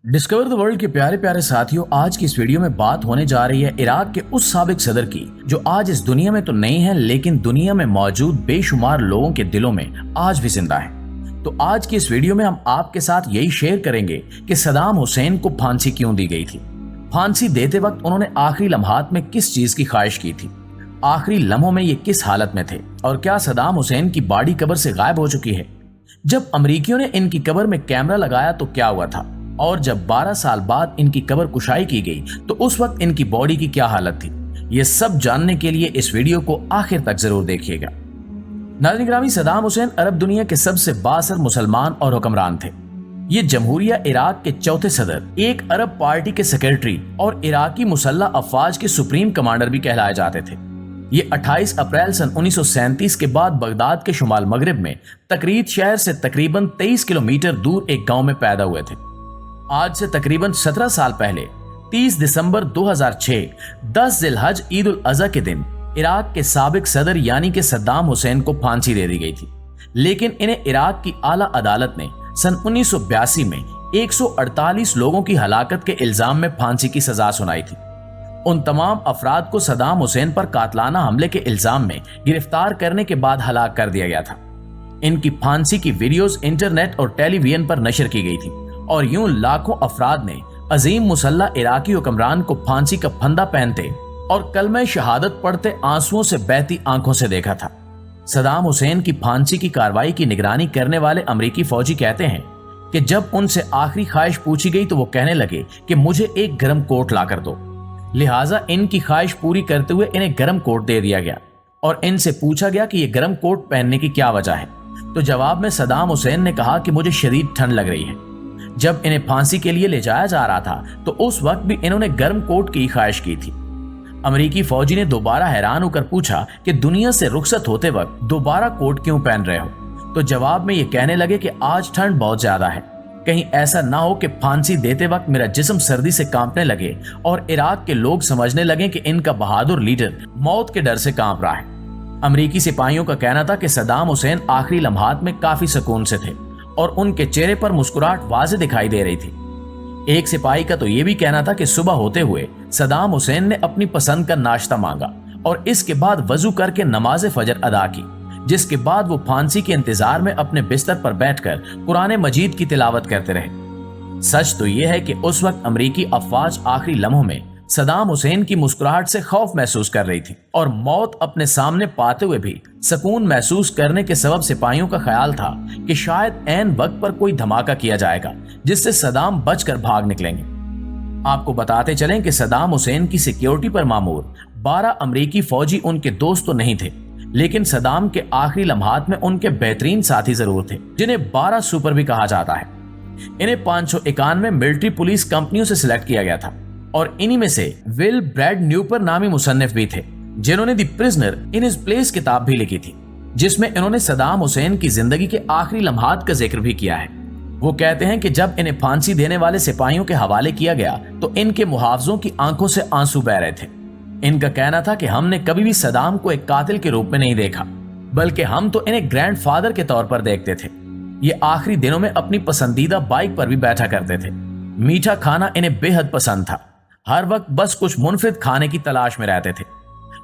Discover the world के प्यारे प्यारे साथियों, आज की इस वीडियो में बात होने जा रही है इराक के उस साबिक सदर की जो आज इस दुनिया में तो नहीं है, लेकिन दुनिया में मौजूद बेशुमार लोगों के दिलों में आज भी जिंदा है। तो आज की इस वीडियो में हम आपके साथ यही शेयर करेंगे कि सदाम हुसैन को फांसी क्यों दी गई थी, फांसी देते वक्त उन्होंने आखिरी लम्हात में किस चीज की ख्वाहिश की थी, आखिरी लम्हों में ये किस हालत में थे, और क्या सदाम हुसैन की बॉडी कब्र से गायब हो चुकी है। जब अमरीकियों ने इनकी कब्र में कैमरा लगाया तो क्या हुआ था, और जब 12 साल बाद इनकी कब्र कुशाई की गई तो उस वक्त इनकी बॉडी की क्या हालत थी, ये सब जानने के लिए इस वीडियो को आखिर तक जरूर देखिएगा। नाज़रीन ग्रामी, सदाम हुसैन अरब दुनिया के सबसे बाअसर मुसलमान और हुक्मरान थे। ये जमहूरिया इराक के चौथे सदर, एक अरब पार्टी के सेक्रेटरी और इराकी मुसल्लह अफवाज के सुप्रीम कमांडर भी कहलाए जाते थे। ये 28 अप्रैल सन 1937 के बाद बगदाद के शुमाल मगरिब में तकरीत शहर से तकरीबन 23 किलोमीटर दूर एक गांव में पैदा हुए थे। आज से तकरीबन 17 साल पहले 30 दिसंबर 2006 10 जिलहज ईद उल अज़हा के दिन इराक के साबिक सदर यानी कि सद्दाम हुसैन को फांसी दे दी गई थी, लेकिन इन्हें इराक की आला अदालत ने सन 1982 में 148 लोगों की हलाकत के इल्जाम में फांसी की सजा सुनाई थी। उन तमाम अफराद को सद्दाम हुसैन पर कातलाना हमले के इल्जाम में गिरफ्तार करने के बाद हलाक कर दिया गया था। इनकी फांसी की वीडियोस इंटरनेट और टेलीविजन पर नशर की गई थी और यूं लाखों अफराद ने अजीम मुसल्लह इराकी हुक्मरान को फांसी का फंदा पहनते और कलमे शहादत पढ़ते आंसुओं से बहती आंखों से देखा था। सदाम हुसैन की फांसी की कार्रवाई की निगरानी करने वाले अमरीकी फौजी कहते हैं कि जब उनसे आखिरी ख्वाहिश पूछी गई तो वो कहने लगे कि मुझे एक गर्म कोट ला कर दो। लिहाजा इनकी ख्वाहिश पूरी करते हुए इन्हें गर्म कोट दे दिया गया और इनसे पूछा गया कि ये गर्म कोट पहनने की क्या वजह है, तो जवाब में सदाम हुसैन ने कहा कि मुझे शदीद ठंड लग रही है। जब इन्हें फांसी के लिए ले जाया जा रहा था तो उस वक्त भी इन्होंने गर्म कोट की ख्वाहिश की थी। अमरीकी फौजी ने दोबारा हैरान होकर पूछा कि दुनिया से रुखसत होते वक्त दोबारा कोट क्यों पहन रहे हो, तो जवाब में ये कहने लगे कि आज ठंड बहुत ज्यादा है, कहीं ऐसा ना हो कि फांसी देते वक्त मेरा जिस्म सर्दी से कांपने लगे और इराक के लोग समझने लगे कि इनका बहादुर लीडर मौत के डर से कांप रहा है। अमरीकी सिपाहियों का कहना था कि सदाम हुसैन आखिरी लम्हात में काफी सुकून से थे और उनके चेहरे पर मुस्कुराहट वाज़ेह दिखाई दे रही थी। एक सिपाही का तो यह भी कहना था कि सुबह होते हुए सदाम हुसैन ने अपनी पसंद का नाश्ता मांगा और इसके बाद वजू करके नमाज फजर अदा की, जिसके बाद वो फांसी के इंतजार में अपने बिस्तर पर बैठकर कुरान मजीद की तिलावत करते रहे। सच तो यह है कि उस वक्त अमरीकी अफवाज आखिरी लम्हों में सदाम हुसैन की मुस्कुराहट से खौफ महसूस कर रही थी और मौत अपने सामने पाते हुए भी सुकून महसूस करने के सबब सिपाहियों का ख्याल था कि शायद ऐन वक्त पर कोई धमाका किया जाएगा जिससे सदाम बचकर भाग निकलेंगे। आपको बताते चलें कि सदाम हुसैन की सिक्योरिटी पर मामूर 12 अमरीकी फौजी उनके दोस्त तो नहीं थे, लेकिन सदाम के आखिरी लम्हात में उनके बेहतरीन साथी जरूर थे, जिन्हें 12 सुपर भी कहा जाता है। इन्हें 591 मिलिट्री पुलिस कंपनियों से सिलेक्ट किया गया था और इन्हीं में से विल ब्रैड न्यूपर नामी मुसन्निफ भी थे, जिन्होंने the prisoner in his place किताब भी लिखी थी, जिसमें इन्होंने सदाम हुसैन की जिंदगी के आखिरी लम्हात का जिक्र भी किया है। वो कहते हैं कि जब इन्हें फांसी देने वाले सिपाहियों के हवाले किया गया तो इनके मुहावजों की आंखों से आंसू बह रहे थे। इनका कहना था कि हमने कभी भी सदाम को एक कातिल के रूप में नहीं देखा, बल्कि हम तो इन्हें ग्रैंडफादर के तौर पर देखते थे। ये आखिरी दिनों में अपनी पसंदीदा बाइक पर भी बैठा करते थे। मीठा खाना इन्हें बेहद पसंद था, हर वक्त बस कुछ मुनफिद खाने की तलाश में रहते थे।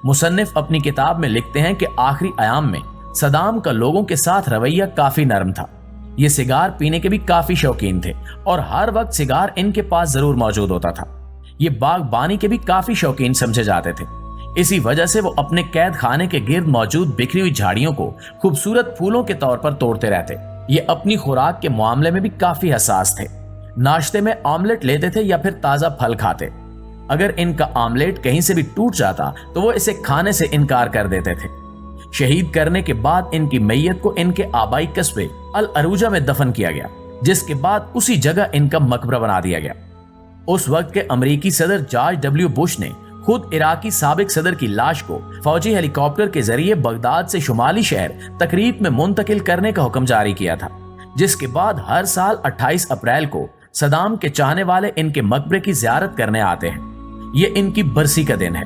मुसन्निफ अपनी किताब में लिखते हैं कि आखिरी अयाम में सदाम का लोगों के साथ रवैया काफी नरम था। ये सिगार पीने के भी काफी शौकीन थे और हर वक्त सिगार इनके पास जरूर मौजूद होता था। ये बागबानी के भी काफी शौकीन समझे जाते थे। इसी वजह से वो अपने कैद खाने के गिर्द मौजूद बिखरी हुई झाड़ियों को खूबसूरत फूलों के तौर पर तोड़ते रहते। ये अपनी खुराक के मामले में भी काफी हसास थे। नाश्ते में ऑमलेट लेते थे या फिर ताजा फल खाते। अगर इनका ऑमलेट कहीं से भी टूट जाता तो वो इसे खाने से इनकार कर देते थे। शहीद करने के बाद इनकी मैयत को इनके आबाई कस्बे अल अरूजा में दफन किया गया, जिसके बाद उसी जगह इनका मकबरा बना दिया गया। उस वक्त के अमरीकी सदर जॉर्ज डब्ल्यू बुश ने खुद इराकी साबिक सदर की लाश को फौजी हेलीकॉप्टर के जरिए बगदाद से शुमाली शहर तकरीब में मुंतकिल करने का हुक्म जारी किया था, जिसके बाद हर साल 28 अप्रैल को सदाम के चाहने वाले इनके मकबरे की जियारत करने आते हैं। ये इनकी बरसी का दिन है,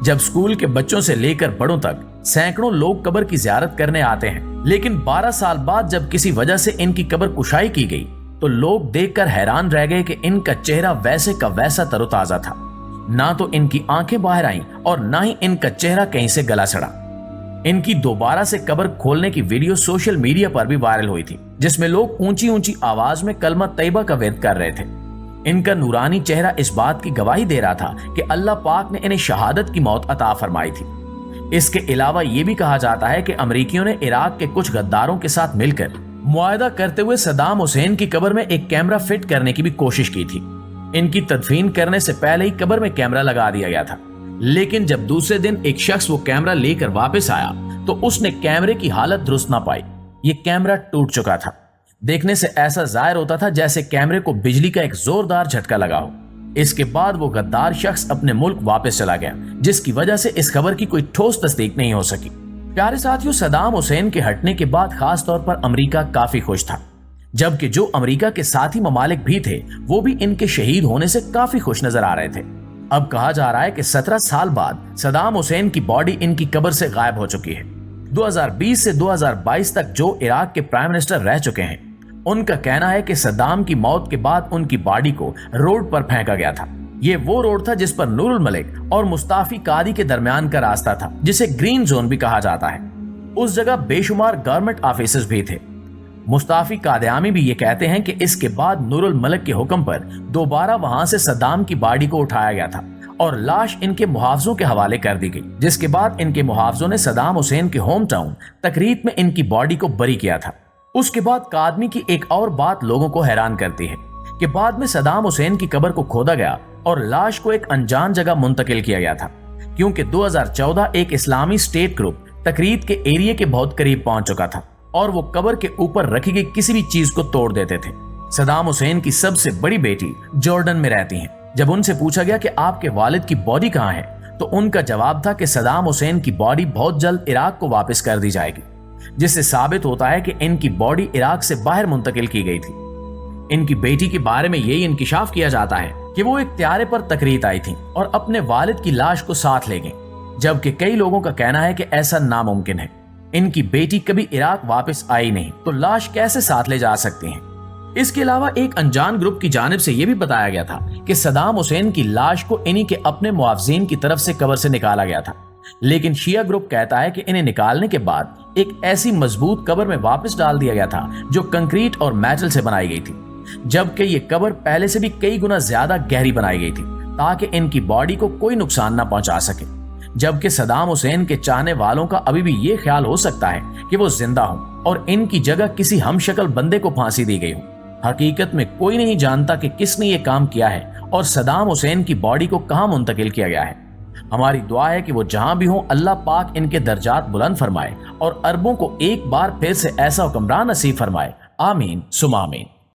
जब स्कूल के बच्चों से लेकर बड़ों तक सैकड़ों लोग कब्र की जियारत करने आते हैं। लेकिन 12 साल बाद जब किसी वजह से इनकी कब्र कुशाई की गई तो लोग देखकर हैरान रह गए कि इनका चेहरा वैसे का वैसा तरोताजा था। ना तो इनकी आंखें बाहर आईं और ना ही इनका चेहरा कहीं से गला सड़ा। इनकी दोबारा से कब्र खोलने की वीडियो सोशल मीडिया पर भी वायरल हुई थी, जिसमें लोग ऊंची ऊंची आवाज में कलमा तैयबा का विर्द कर रहे थे। इनका नूरानी चेहरा इस बात की गवाही दे रहा था कि अल्लाह पाक ने इन्हें शहादत की मौत अता फरमाई थी। इसके अलावा यह भी कहा जाता है कि अमेरिकियों ने इराक के कुछ गद्दारों के साथ मिलकर मुआहदा करते हुए सद्दाम हुसैन की कब्र में एक कैमरा फिट करने की भी कोशिश की थी। इनकी तदफीन करने से पहले ही कब्र में कैमरा लगा दिया गया था, लेकिन जब दूसरे दिन एक शख्स वो कैमरा लेकर वापस आया तो उसने कैमरे की हालत दुरुस्त ना पाई। ये कैमरा टूट चुका था। देखने से ऐसा जाहिर होता था जैसे कैमरे को बिजली का एक जोरदार झटका लगा हो। इसके बाद वो गद्दार शख्स अपने मुल्क वापस चला गया, जिसकी वजह से इस खबर की कोई ठोस तस्दीक नहीं हो सकी। प्यारे साथियों, सद्दाम हुसैन के हटने के बाद खास तौर पर अमेरिका काफी खुश था, जबकि जो अमेरिका के साथी ममालिक भी थे वो भी इनके शहीद होने से काफी खुश नजर आ रहे थे। अब कहा जा रहा है कि 17 साल बाद सद्दाम हुसैन की बॉडी इनकी कब्र से गायब हो चुकी है। 2020 से 2022 तक जो इराक के प्राइम मिनिस्टर रह चुके हैं, उनका कहना है कि सद्दाम की मौत के बाद उनकी बॉडी को रोड पर फेंका गया था। ये वो रोड था जिस पर नूरुल मलिक और मुस्ताफी कादी के दरमियान का रास्ता था, जिसे ग्रीन जोन भी कहा जाता है। उस जगह बेशुमार गवर्नमेंट ऑफिसर्स भी थे। मुस्ताफी कादयामी भी ये कहते हैं कि इसके बाद नूरुल मलिक के हुक्म पर दोबारा वहां से सद्दाम की बॉडी को उठाया गया था और लाश इनके मुहावजों के हवाले कर दी गई, जिसके बाद इनके मुहावजों ने सद्दाम हुसैन के होम टाउन तकरीत में इनकी बॉडी को बरी किया था। उसके बाद कादमी की एक और बात लोगों को हैरान करती है कि बाद में सद्दाम हुसैन की कब्र को खोदा गया और लाश को एक अनजान जगह मुंतकिल किया गया था, क्योंकि 2014 एक इस्लामी स्टेट ग्रुप तकरीत के एरिया के बहुत करीब पहुंच चुका था और वो कब्र के ऊपर रखी गई किसी भी चीज को तोड़ देते थे। सद्दाम हुसैन की सबसे बड़ी बेटी जॉर्डन में रहती हैं। जब उनसे पूछा गया कि आपके वालिद की बॉडी कहाँ है, तो उनका जवाब था कि सद्दाम हुसैन की बॉडी बहुत जल्द इराक को वापस कर दी जाएगी, जिससे साबित होता है कि इनकी बॉडी इराक से बाहर मुंतकिल की गई थी। इनकी बेटी के बारे में यही इंकिशाफ किया जाता है कि वो एक त्यारे पर तकरीत आई थी और अपने वालिद की लाश को साथ ले गई, जबकि कई लोगों का कहना है कि ऐसा नामुमकिन है। इनकी बेटी कभी इराक वापस आई नहीं, तो लाश कैसे साथ ले जा सकती हैं? इसके अलावा एक अनजान ग्रुप की जानिब से यह भी बताया गया था कि सद्दाम हुसैन की लाश को इन्हीं के अपने मुआवजीन की तरफ से कब्र से निकाला गया था, लेकिन शिया ग्रुप कहता है कि इन्हें निकालने के बाद एक ऐसी मजबूत कब्र में वापस डाल दिया गया था जो कंक्रीट और मेटल से बनाई गई थी, जबकि ये कब्र पहले से भी कई गुना ज्यादा गहरी बनाई गई थी ताकि इनकी बॉडी को कोई नुकसान ना पहुंचा सके। जबकि सद्दाम हुसैन के चाहने वालों का अभी भी ये ख्याल हो सकता है कि वो जिंदा हों और इनकी जगह किसी हमशक्ल बंदे को फांसी दी गई हो। हकीकत में कोई नहीं जानता कि किसने ये काम किया है और सद्दाम हुसैन की बॉडी को कहां मुंतकिल किया गया है। हमारी दुआ है कि वो जहां भी हो, अल्लाह पाक इनके दर्जात बुलंद फरमाए और अरबों को एक बार फिर से ऐसा हुक्मरान नसीब फरमाए। आमीन सुमा आमीन।